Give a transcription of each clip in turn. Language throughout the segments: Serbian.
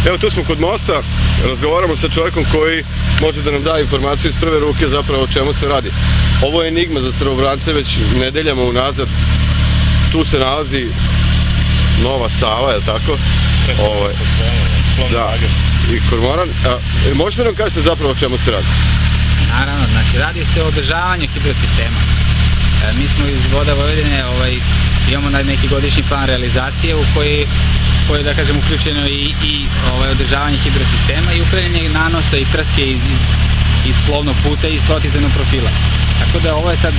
Evo tu smo kod mosta, razgovaramo sa čovjekom koji može da nam da informaciju iz prve ruke zapravo o čemu se radi. Ovo je enigma za Srbobrance već nedeljama unazad. Tu se nalazi Nova Sava, je li tako? Da, i kormoran. Možete nam kažete zapravo o čemu se radi? Naravno, znači radi se o održavanju hidrosistema. Mi smo iz Voda Vojvodine, imamo neki godišnji plan realizacije u koji da kažem uključeno i održavanje hidrosistema i uklanjanje nanosa i trske iz plovnog puta i iz protivtenog profila. Tako da ovo je sad,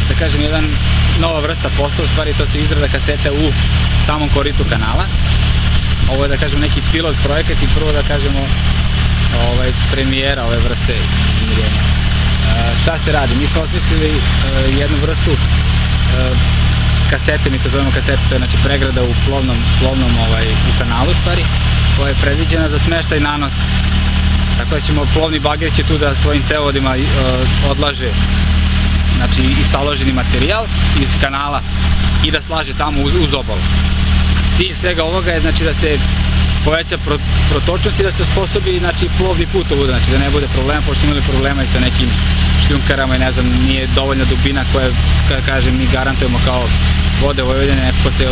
da kažem, jedan nova vrsta posla, u stvari to se izrada kasete u samom koritu kanala. Ovo je, da kažem, neki pilot projekat i prvo, da kažemo, premijera ove vrste izmirenja. Šta se radi? Mi smo osmislili jednu vrstu kasete, mi to zovemo kasete, to je znači pregrada u plovnom u kanalu, stvari, koja je predviđena za smeštaj nanosa. Tako da ćemo, plovni bager će tu da svojim cevodima odlaže znači istaloženi materijal iz kanala i da slaže tamo uz obalu. Cilj svega ovoga je znači da se poveća protočnost i da se osposobi znači plovni put ovuda, znači da ne bude problema, pošto imali problema i sa nekim šljunkarama i ne znam, nije dovoljna dubina koja, kada kažem, mi garantujemo kao Vode Vojvodine, neko se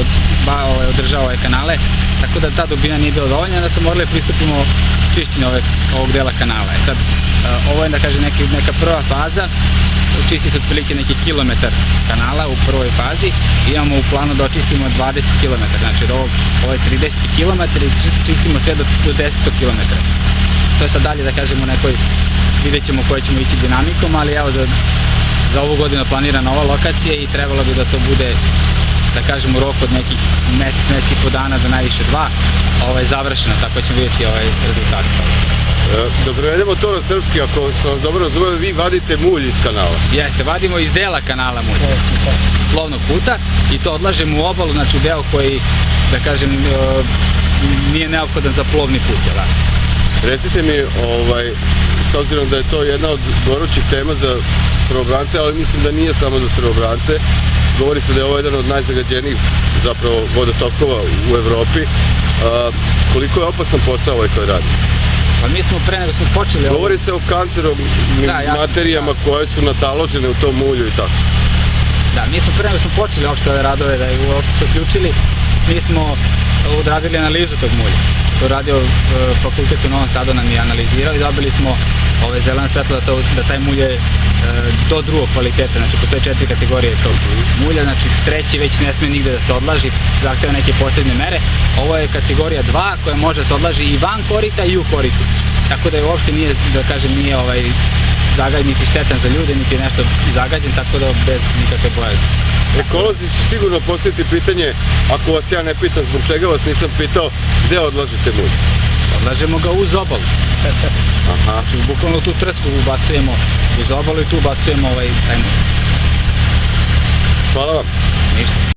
održava ove kanale, tako da ta dubina nije bila dovoljna, da smo morali pristupimo čišćenju ovog dela kanala. Sad, ovo je, da kažem, neka prva faza, čisti se otprilike neki kilometar kanala u prvoj fazi, imamo u planu da očistimo 20 km, znači od ovo je 30 km i čistimo sve do 10 km. To je sad dalje, da kažemo, vidjet ćemo koje ćemo ići dinamikom, ali evo za ovu godinu planira nova lokacija i trebalo bi da to bude, da kažem, u roku od nekih mesec i po dana do najviše 2 završeno, tako ćemo vidjeti rezultat. Da prevedemo to na srpski, ako sam vas dobro razumio, vi vadite mulj iz kanala. Jeste, vadimo iz dela kanala mulj, iz plovnog puta i to odlažemo u obalu, znači u deo koji, da kažem, nije neophodan za plovni put, jel da? Recite mi, s obzirom da je to jedna od gorućih tema za Srbobrance, ali mislim da nije samo za Srbobrance, govori se da je ovo jedan od najzagađenijih zapravo vodotokova u Evropi. Koliko je opasan posao ovaj koji radi? Pa mi smo pre nego smo počeli... Govori se o kancerogenim materijama koje su nataložene u tom mulju i tako. Da, mi smo pre nego smo počeli uopšte ove radove da je uopšte se uključili, mi smo odradili analizu tog mulja. To je radio fakultet u Novom Sadu, nam je analizirali i dobili smo zeleno svetlo da taj mulj je do drugog kvaliteta, znači postoje 4 kategorije tog mulja, znači treći već ne sme nigde da se odlaži, zahteva neke posebne mere. Ovo je kategorija 2 koja može da se odlaži i van korita i u koritu. Tako da je uopšte nije, da kažem, nije zagađen niti štetan za ljude, niti nešto zagađen, tako da bez nikakve bojazni. Ekolozi će sigurno postaviti pitanje, ako vas ja ne pitam zbog čega vas nisam pitao, gde odlažete mulj? Odlažemo ga uz obalu. Znači, bukvalno tu trsku ubacujemo uz obalu i tu ubacujemo taj mulj. Hvala vam. Ništa.